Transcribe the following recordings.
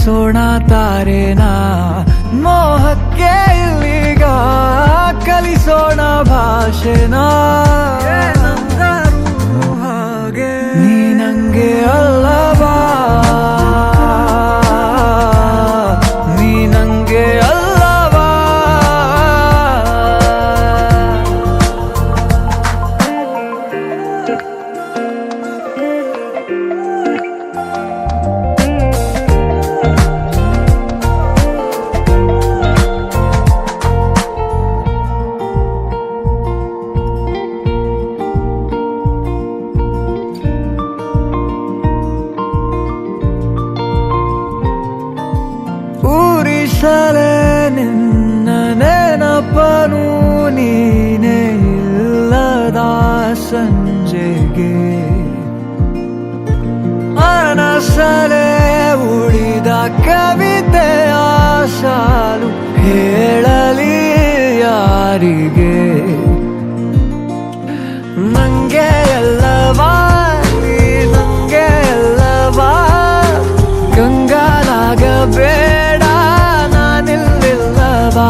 ಕಲಿಸೋಣ ತಾರೆನ ಮೋಹಕ್ಕೆ ಇಲ್ಲಿಗ ಕಲಿಸೋಣ ಭಾಷೆನ ಹಾಗೆ ನೀ ನಂಗೆ ಅಲ್ಲವಾ ನೀ ನಂಗೆ ಅಲ್ಲವಾ ಊರಿಸಲೇ ನಿನ್ನ ನೆನಪನು ನೀನೇ ಇಲ್ಲದ ಸಂಜೆಗೆ ಮನಸಲೇ ಉಳಿದ ಕವಿತೆಯ ಸಾಲು ಹೇಳಲಿ ಯಾರಿಗೆ ನಂಗೆ ಎಲ್ಲವಾ ನೀ ನಂಗೆ ಎಲ್ಲವಾ ಕಂಗಾಲಾಗಬೇಡ ನಾನಿಲ್ಲಿಲ್ಲವಾ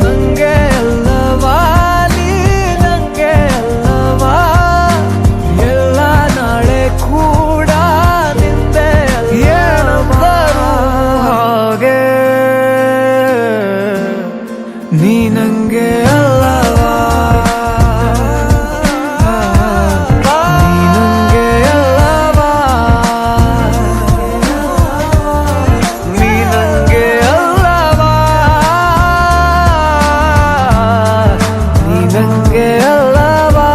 ನಂಗೆ ಎಲ್ಲವಾ ನೀ ನಂಗೆ ಎಲ್ಲವಾ ಎಲ್ಲ ನಾಳೆ ಕೂಡ ನಿಂದೆ ಏನಂದರು ಹಾಗೆ ನೀ ನಂಗೆ ಅಲ್ಲವಾ ನೀ ನಂಗೆ ಅಲ್ಲವಾ ನೀ ನಂಗೆ ಅಲ್ಲವಾ ನೀ ನಂಗೆ ಅಲ್ಲವಾ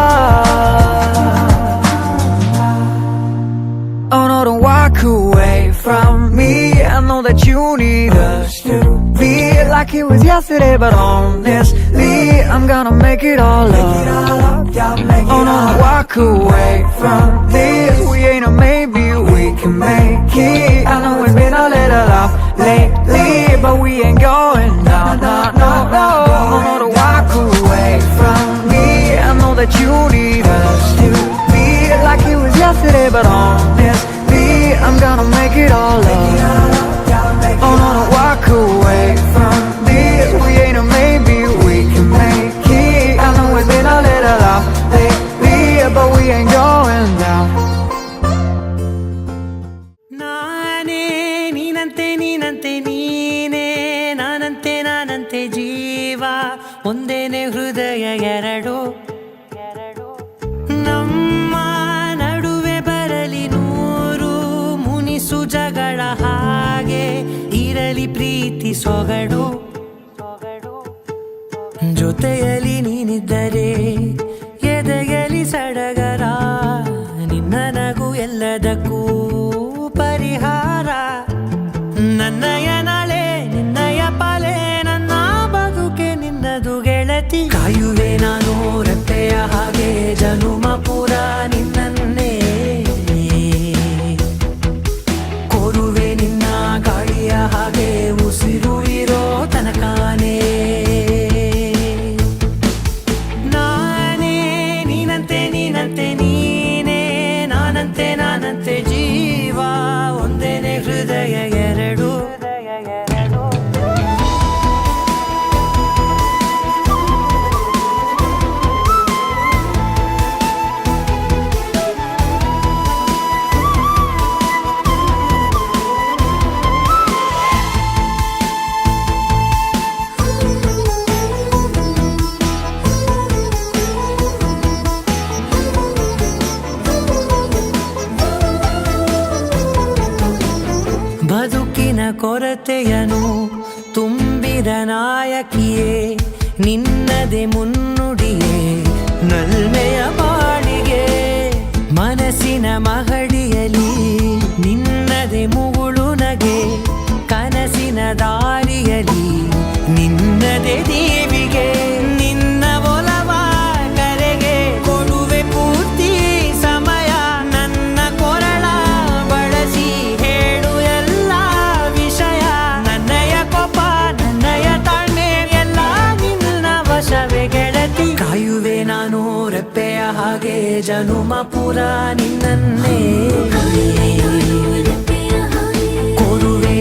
Oh no, don't walk away from me. I know that you need us to be like it was yesterday, but honestly, I'm gonna make it all up. Oh no, don't walk away from this. We ain't a maybe, we can make it. I know it's been a little off lately, but we ain't going down. No, no, no. Oh no, don't walk away from me. I know that you need us to be like it was yesterday, but honestly, I'm gonna make it all up. Oh no, don't walk away from this. We ain't a maybe, we can make it. I know it's been a little off lately, but we ain't going down. ನಾನೇ ನೀನಂತೆ ನೀನಂತೆ ನೀನೇ ನಾನಂತೆ ನಾನಂತೆ ಜೀವ ಒಂದೇನೆ ಹೃದಯ ಎರಡು ನಮ್ಮ ನಡುವೆ ಬರಲಿ ನೂರು ಮುನಿಸು ಜಗಳ ಹಾಗೆ ಇರಲಿ ಪ್ರೀತಿ ಸೊಗಡು ಜೊತೆಯಲ್ಲಿ ನೀನಿದ್ದರೆ ಎದೆಯಲಿ ಸಡಗರ ನಿನ್ನ ನಗು ಎಲ್ಲದಕ್ಕೂ ಪರಿಹಾರ ನನ್ನಯ ನಾಳೆ ನಿನ್ನಯ ಪಾಲೆ ನನ್ನ ಬದುಕೆ ನಿನ್ನದು ಗೆಳತಿ ಕಾಯುವೆ ನಾನು ರೆಪ್ಪೆಯ ಹಾಗೆ ಜನುಮ ಪುರ ನಿನ್ನನ್ನೇ ಕೋರುವೆ ನಿನ್ನ ಗಾಳಿಯ ಹಾಗೆ ಉಸಿರು ಇರೋ ತನಕಾನೇ ನಾನೇ ನೀನಂತೆ ನೀನಂತೆ ನೀನೇ ನಾನಂತೆ ನಾನಂತೆ ಜೀವ ಒಂದೇನೆ ಹೃದಯ ಎರಡು ಬದುಕಿನ ಕೊರತೆಯನು ತುಂಬಿದ ನಾಯಕಿಯೇ ನಿನ್ನದೆ ಮುನ್ನುಡಿಯೇ ನಲ್ಮೆಯ ಬಾಳಿಗೆ ಮನಸ್ಸಿನ ಮಹಡಿಯಲಿ ನಿನ್ನದೆ ಮುಗುಳು ನಗೆ ಕನಸಿನ ದಾರಿಯಲಿ ನಿನ್ನದೆ ದೇವಿಗೆ ನಿನ್ನ ಒಲವ ಕರೆಗೆ ಕೊಡುವೆ ಪೂರ್ತಿ ಸಮಯ ನನ್ನ ಕೊರಳ ಬಳಸಿ ಹೇಳು ಎಲ್ಲ ವಿಷಯ ನನ್ನಯ ಕೋಪ ನನ್ನಯ ತಾಳ್ಮೆ ಎಲ್ಲ ನಿನ್ನ ವಶವೇ ಗೆಳತಿ ಕಾಯುವೆ ನಾನು ರೆಪ್ಪೆಯ ಹಾಗೆ ಜನುಮ ಪುರ ನಿನ್ನನ್ನೇ ಕೋರುವೆ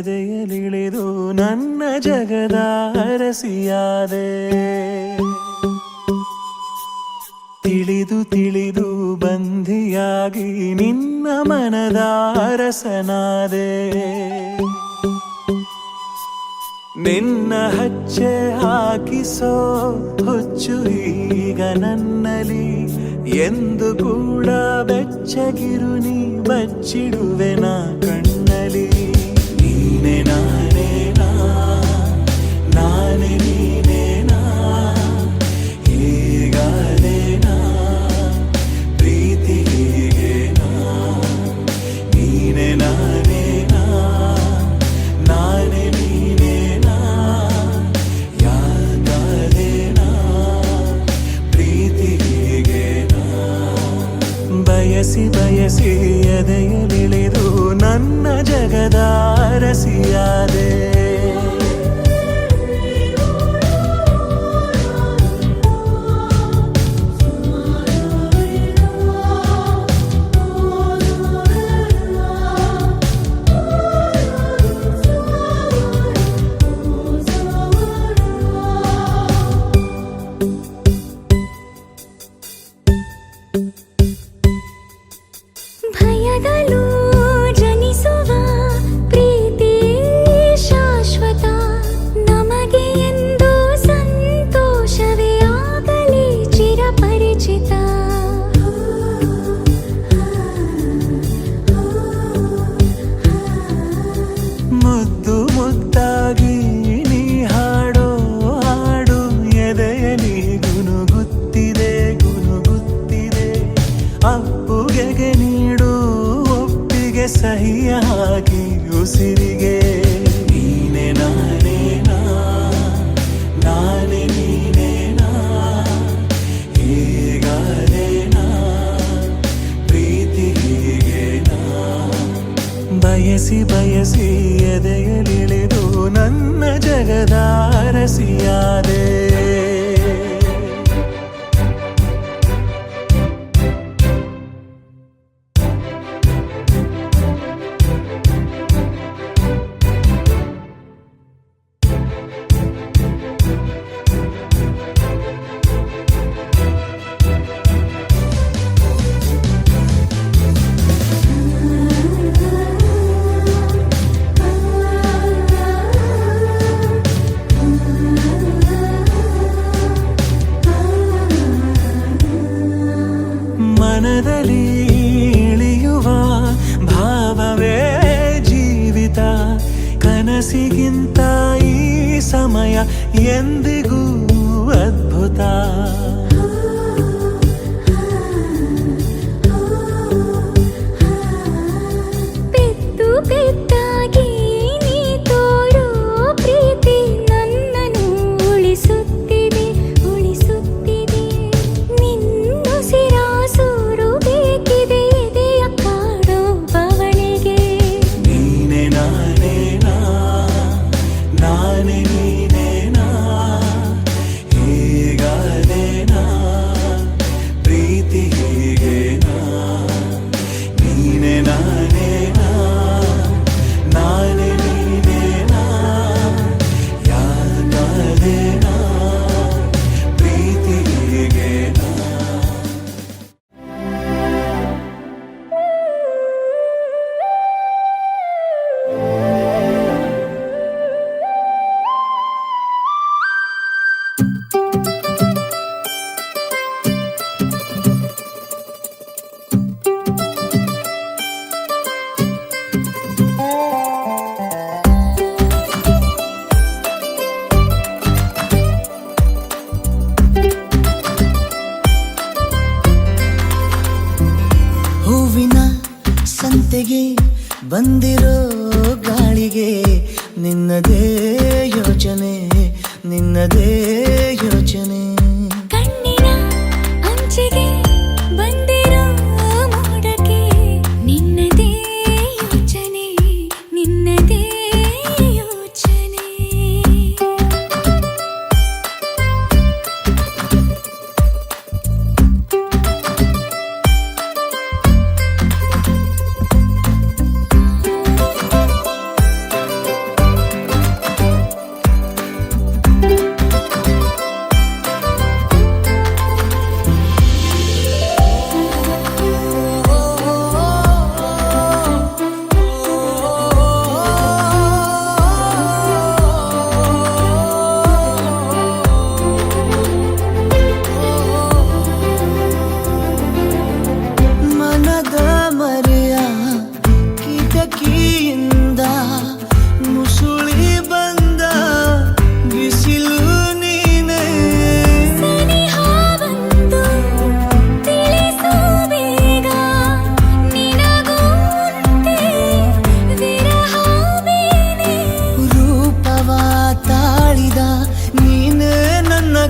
ಎದೆಯಲಿಳಿದು ನನ್ನ ಜಗದ ಅರಸಿಯಾದೆ. ತಿಳಿದು ತಿಳಿದು ಬಂಧಿಯಾಗಿ ನಿನ್ನ ಮನದ ಅರಸನಾದೆ. ನಿನ್ನ ಹಚ್ಚೆ ಹಾಕಿಸೋ ಹುಚ್ಚು ಈಗ ನನ್ನಲ್ಲಿ ಎಂದು ಕೂಡ ಬೆಚ್ಚಗಿರು ನೀ ಬಚ್ಚಿಡುವೆ ನಾ ಕಣ್ಣಲ್ಲಿ. ನೀನೆ ನಾನೇನಾ ನಾನೇ ನೀನೇನಾ ಹೀಗಾದೇನಾ ಪ್ರೀತಿ ಹೀಗೇನಾ. ನೀನೆ ನಾನೇನಾ ನಾನೇ ನೀನೇನಾ ಯಾಕಾದೇನಾ ಪ್ರೀತಿ ಹೀಗೇನಾ. ಬಯಸಿ ಬಯಸಿ ಎದೆಯಲಿಳಿದು ನನ್ನ ಜಗದ ಅರಸಿಯಾದೆ. ಭಯದಲ್ಲೂ ಜನಿಸುವ ಪ್ರೀತಿ ಶಾಶ್ವತ. ನಮಗೆ ಎಂದು ಸಂತೋಷವೇ ಆಗಲಿ ಚಿರಪರಿಚಿತ. ಮುದ್ದು ಮುದ್ದಾಗಿ ನೀ ಹಾಡೋ ಹಾಡು ಎದೆಯಲಿ ಗುನುಗುತ್ತಿದೆ ಗುನುಗುತ್ತಿದೆ. ಅಪ್ಪುಗೆಗೆ ನೀಡು ಒಪ್ಪಿಗೆ ಸಹಿಯ ಹಾಕಿ ಉಸಿರಿಗೆ. ನೀನೆ ನಾನೇನಾ ನಾನೇ ನೀನೇನಾ ಹೀಗಾದೇನಾ ಪ್ರೀತಿ ಹೀಗೇನಾ. ಬಯಸಿ ಬಯಸಿ ಎದೆಯಲಿಳಿದು ನನ್ನ ಜಗದ ಅರಸಿಯಾದೆ. ಮನದಲ್ಲಿ ಇಳಿಯುವ ಭಾವವೇ ಜೀವಿತ. ಕನಸಿಗಿಂತ ಈ ಸಮಯ ಎಂದಿಗೂ ಅದ್ಭುತ. ಪೆದ್ದು ಪೆದ್ದಾಗಿ ನೀ ತೋರೋ ಪ್ರೀತಿ ನನ್ನನ್ನು ಉಳಿಸುತ್ತಿದೆ ಉಳಿಸುತ್ತಿದೆ. ನಿನ್ನುಸಿರ ಸೂರು ಬೇಕಿದೆ ಎದೆಯ ಕಾಡೋ ಬವಣೆಗೆ. ನೀನೆ ನಾನೇನಾ ನಾನೇ ನೀನೇನಾ ಹೀಗಾದೇನಾ ಪ್ರೀತಿ ಹೀಗೇನಾ. ನೀನೆ ನಾನೇನಾ ನಾನೇ ನೀನೇನಾ ಯಾಕಾದೇನಾ ಪ್ರೀತಿ ಹೀಗೇನಾ. ಹೂವಿನ ಸಂತೆಗೆ ಬಂದಿರೋ ಗಾಳಿಗೆ ನಿನ್ನದೇ ಯೋಚನೆ ನಿನ್ನದೇ ಯೋಚನೆ. ಕಣ್ಣಿನ ಅಂಚಿಗೆ ಬಂದಿರೋ ಮೋಡಕ್ಕೆ ನಿನ್ನದೇ ಯೋಚನೆ ನಿನ್ನದೇ ಯೋಚನೆ.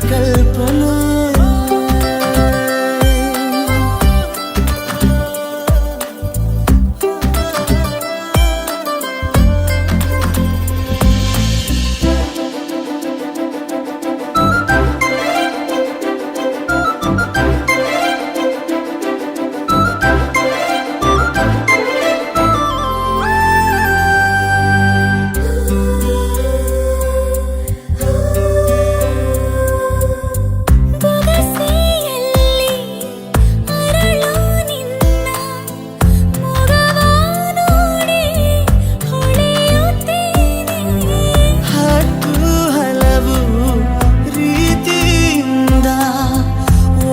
ಕಲ್ಪನೆ. ಬೊಗಸೆಯಲ್ಲಿ ಅರಳು ನಿನ್ನ ಮೊಗವ ನೋಡಿ ಹೊಳೆಯುತ್ತೇನೆ. ಹತ್ತು ಹಲವು ರೀತಿಯಿಂದ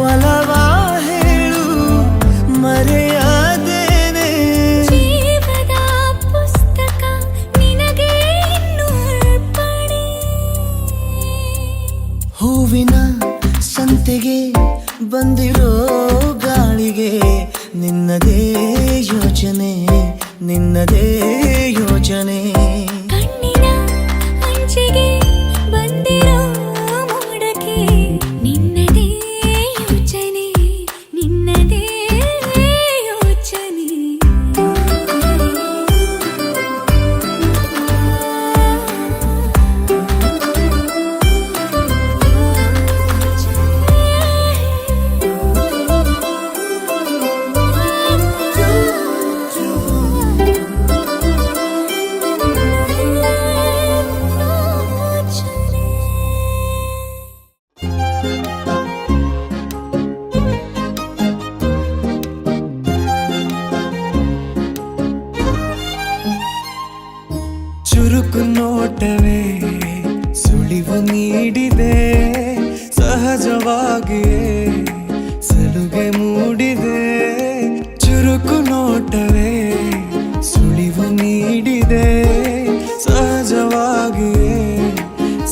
ಒಲವ ಹೇಳು ಮರೆಯಾದೇನೆ. ಜೀವದ ಪುಸ್ತಕ ನಿನಗೆ ಇನ್ನು ಅರ್ಪಣೆ. ಹೂವಿನ ಸಂತೆಗೆ ಬಂದಿರೋ ಗಾಳಿಗೆ ನಿನ್ನದೇ ಯೋಚನೆ, ನಿನ್ನದೇ ಯೋಚನೆ. ಕಣ್ಣಿನ ಅಂಚಿಗೆ ಬಂದಿರೋ ಮೋಡಕ್ಕೆ ನಿನ್ನದೇ ಯೋಚನೆ, ನಿನ್ನದೇ ಯೋಚನೆ. ಚುರುಕು ನೋಟವೇ ಸುಳಿವು ನೀಡಿದೆ, ಸಹಜವಾಗಿಯೇ ಸಲುಗೆ ಮೂಡಿದೆ. ಚುರುಕು ನೋಟವೇ ಸುಳಿವು ನೀಡಿದೆ, ಸಹಜವಾಗಿಯೇ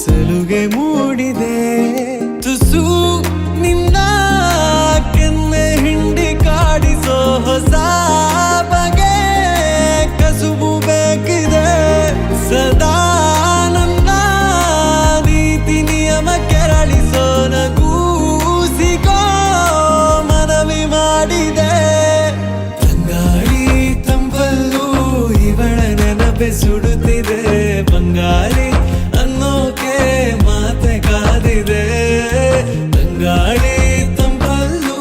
ಸಲುಗೆ ಮೂಡಿದೆ. ತುಸು ನಿನ್ನ ಕೆನ್ನೆ ಹಿಂಡಿ ಕಾಡಿಸೋ ಹೊಸ ಬಗೆ ಕಸುಬು ಬೇಕಿದೆ. ಸದಾ ನನ್ನ ನೀತಿ ನಿಯಮ ಕೆರಳಿಸೋ ನಗೂಸಿಗೋ ಮನವಿ ಮಾಡಿದೆ. ತಂಗಾಳಿ ತಂಪಲ್ಲೂ ಇವಳ ನೆನಪೆ ಸುಡುತ್ತಿದೆ. ಬಂಗಾಳಿ ಅನ್ನೋಕೆ ಮಾತೆ ಕಾದಿದೆ. ತಂಗಾಳಿ ತಂಪಲ್ಲೂ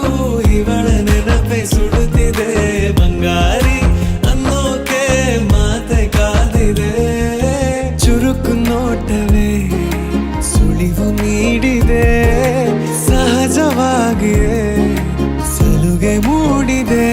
ಇವಳ ನೆನಪೆ ಸುಡುತ್ತಿದೆ. ಬಂಗಾರಿ ಅನ್ನೋಕೆ ಮಾತೆ ಕಾದಿದೆ. ಚುರುಕು ನೋಟವೇ ಸುಳಿವು ನೀಡಿದೆ, ಸಹಜವಾಗಿಯೇ ಸಲುಗೆ ಮೂಡಿದೆ.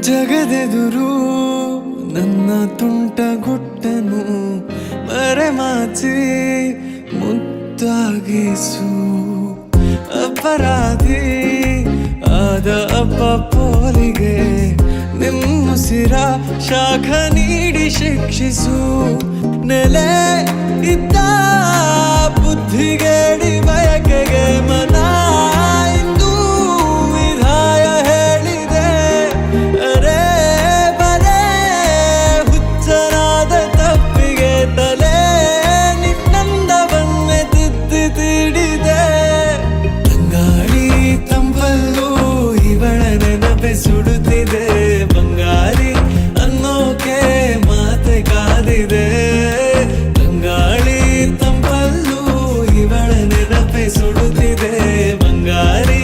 ಜಗದೆದುರು ನನ್ನ ತುಂಟ ಗುಟ್ಟನು ಮರೆಮಾಚಿ ಮುದ್ದಾಗಿಸು. ಅಪರಾಧಿ ಆದ ಅಪ್ಪ ಪೋಲಿಗೆ ನಿಮ್ಮುಸಿರ ಶಾಖ ನೀಡಿ ಶಿಕ್ಷಿಸು. ನೆಲೆ ಇದ್ದ ಬುದ್ಧಿಗೇಡಿ ಬಯಕೆಗೆ ಮನ ಇಂದು ವಿಧಾಯ ಹೇಳಿದೆ. ಅರೆ ಬರೇ ಹುಚ್ಚನಾದ ತಪ್ಪಿಗೆ ತಲೆ ನಿನ್ನಂದವನ್ನೇ ತಿದ್ದಿ ತೀಡಿದೆ. ತಂಗಾಳಿ ತಂಪಲ್ಲೂ ಇವಳ ನೆನಪೆ ಸುಡುತ್ತಿದೆ. ಬಂಗಾರಿ ಅನ್ನೋಕೆ ಮಾತೆ ಕಾದಿದೆ. ತಂಗಾಳಿ ತಂಪಲ್ಲೂ ಇವಳ ನೆನಪೆ ಸುಡುತ್ತಿದೆ. ಬಂಗಾರಿ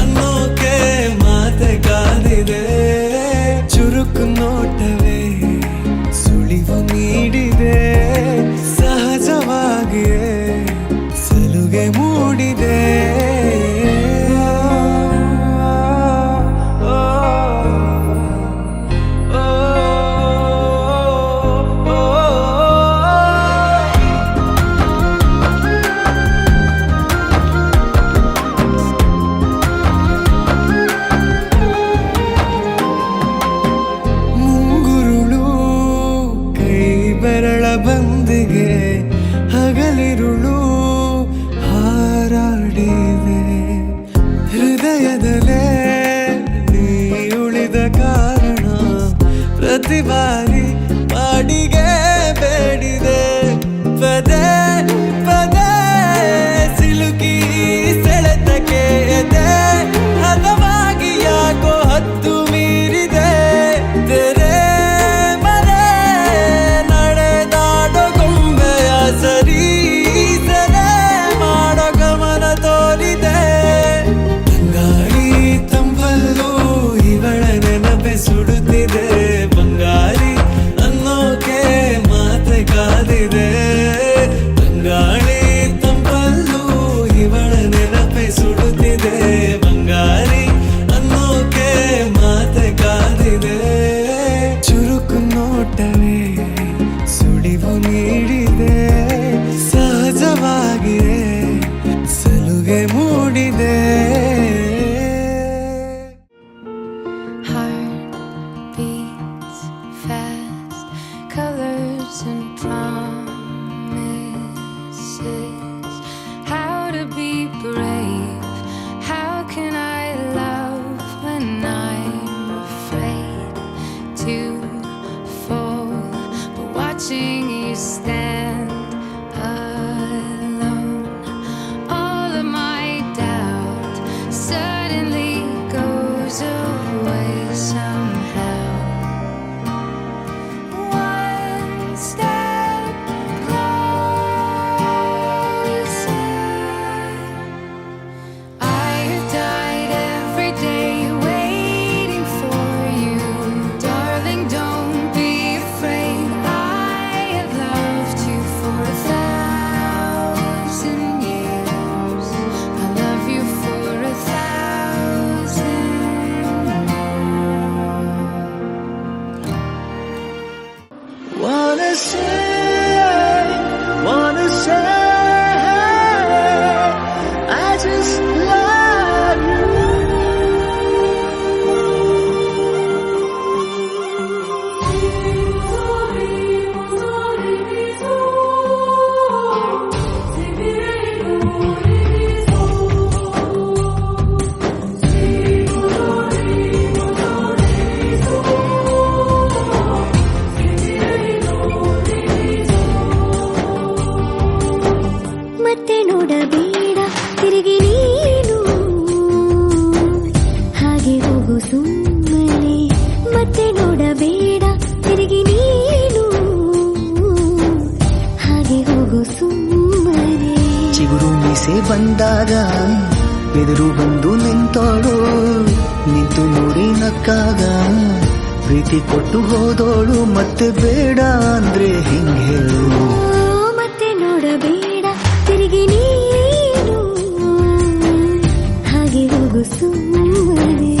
ಅನ್ನೋಕೆ ಮಾತೆ ಕಾದಿದೆ. ಚುರುಕು ನೋಟವೇ ಸುಳಿವು ನೀಡಿದೆ, ಸಹಜವಾಗಿಯೇ ಸಲುಗೆ ಮೂಡಿದೆ. ಮುಂಗುರು ಬಾರಿ ಬಾರಿ ಬಾಡಿಗೆ ಬೇಡಿದೆ ಪದೇ ಪದೇ ಸಿಲುಕಿ ಸೆಳೆತಕ್ಕೆ ಎದೆ ಹದವಾಗಿ ಯಾಕೋ ಹತ್ತು ಮೀರಿದೆ ತೆರೆ ಮನೆ ನಡೆದಾಡೋ ಗೊಂಬೆಯ ಸರಿ ಸೆರೆ ಮಾಡೋ ಗಮನ ತೋರಿದೆ ಬಂಗಾಳಿ ತಂಪಲ್ಲೂ ಇವಳ ನೆನಪೆ ಸುಡುತ್ತಿದೆ ಬಂಗಾರಿ ಅನ್ನೋಕೆ ಮಾತೆ ಕಾದಿದೆ ಬಂಗಾಳಿ ತಂಪಲ್ಲೂ ಇವಳ ನೆನಪೆ ಸುಡುತ್ತಿದೆ ಬಂಗಾರಿ ಅನ್ನೋಕೆ ಮಾತೆ ಕಾದಿದೆ ಚುರುಕು ನೋಟವೇ ಸುಳಿವು ನೀಡಿದೆ ಸಹಜವಾಗಿದೆ ಸಲುಗೆ ಮೂಡಿದೆ Heart beats fast, colors and promises. How to be brave? How can I love when I'm afraid to fall? But watching you stand alone, all of my doubt suddenly goes away somehow. One step closer. I have died every day waiting for you, darling. Don't be afraid. I have loved you for 1,000 years. I love you for 1,000 Wanna say, I just love you. ಮತ್ತೆ ನೋಡಬೇಡ ತಿರುಗಿ ನೀನು ಹಾಗೆ ಹೋಗು ಸುಮ್ಮನೆ ಮತ್ತೆ ನೋಡಬೇಡ ತಿರುಗಿ ನೀನು ಹಾಗೆ ಹೋಗು ಸುಮ್ಮನೆ ಚಿಗುರು ಮೀಸೆ ಬಂದಾಗ ಎದುರು ಬಂದು ನಿಂತೋಳು ನಿಂತು ನೋಡಿ ನಕ್ಕಾಗ ಪ್ರೀತಿ ಕೊಟ್ಟು ಹೋದೋಳು ಮತ್ತೆ ಬೇಡ ಅಂದ್ರೆ ಹಿಂಗೆ ಹೇಳು ಮತ್ತೆ ನೋಡಬೇಡ ತಿರುಗಿ ನೀನು ಹಾಗೆ ಹೋಗು ಸುಮ್ಮನೆ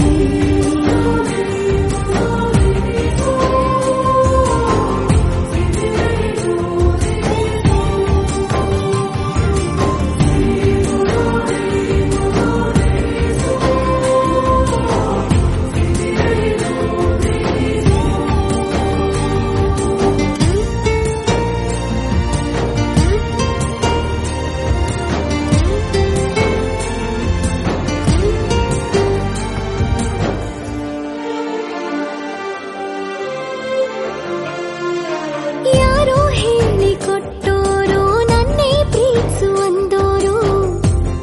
ಯಾರೋ ಹೇಳಿಕೊಟ್ಟೋರು ನನ್ನೇ ಪ್ರೀತಿಸುವಂದೋರು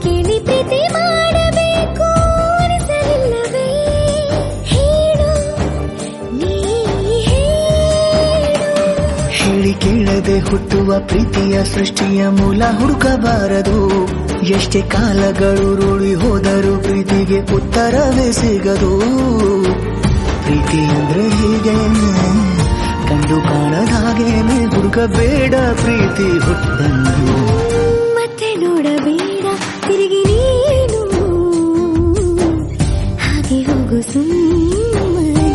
ಕೇಳಿ ಪ್ರೀತಿ ಮಾಡಬೇಕು ಅನಿಸಲಿಲ್ಲವೇ ಹೇಳು ನೀ ಹೇಳು ಹೇಳಿ ಕೇಳದೆ ಹುಟ್ಟುವ ಪ್ರೀತಿಯ ಸೃಷ್ಟಿಯ ಮೂಲ ಹುಡುಕಬಾರದು ಎಷ್ಟೇ ಕಾಲಗಳು ರೂಳಿ ಹೋದರೂ ಪ್ರೀತಿಗೆ ಉತ್ತರವೇ ಸಿಗದು ಪ್ರೀತಿ ಅಂದ್ರೆ ಹೀಗೇನೆ ಕಂಡು ಕಾಣದ ಹಾಗೇನೆ ಹುಡುಕಬೇಡ ಪ್ರೀತಿ ಹುಟ್ಟಂದು ಮತ್ತೆ ನೋಡಬೇಡ ತಿರುಗಿ ನೀನು ಹಾಗೆ ಹೋಗು ಸುಮ್ಮನೆ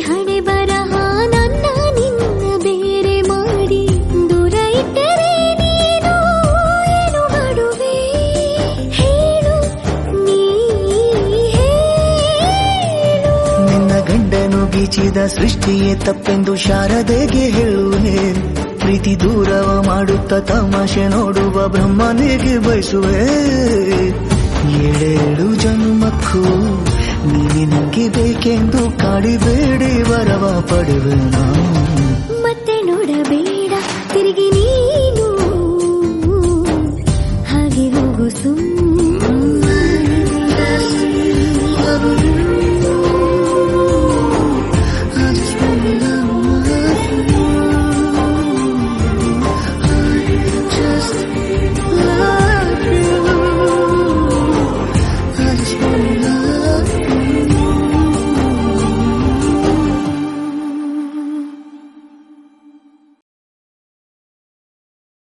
ಹಣೆ ಬರಹ ನನ್ನ ನಿನ್ನ ಹುಟ್ಟಿದ ಸೃಷ್ಟಿಯೇ ತಪ್ಪೆಂದು ಶಾರದೆಗೆ ಹೇಳುವೆ. ಪ್ರೀತಿ ದೂರವ ಮಾಡುತ್ತ ತಮಾಷೆ ನೋಡುವ ಬ್ರಹ್ಮನಿಗೆ ಬಯಸುವೆ. ಏಳೇಳು ಜನ್ಮಕ್ಕೂ ನೀನೆ ನಂಗೆ ಬೇಕೆಂದು ಕಾಡಿಬೇಡಿ ವರವ ಪಡೆವೆ ನಾನು.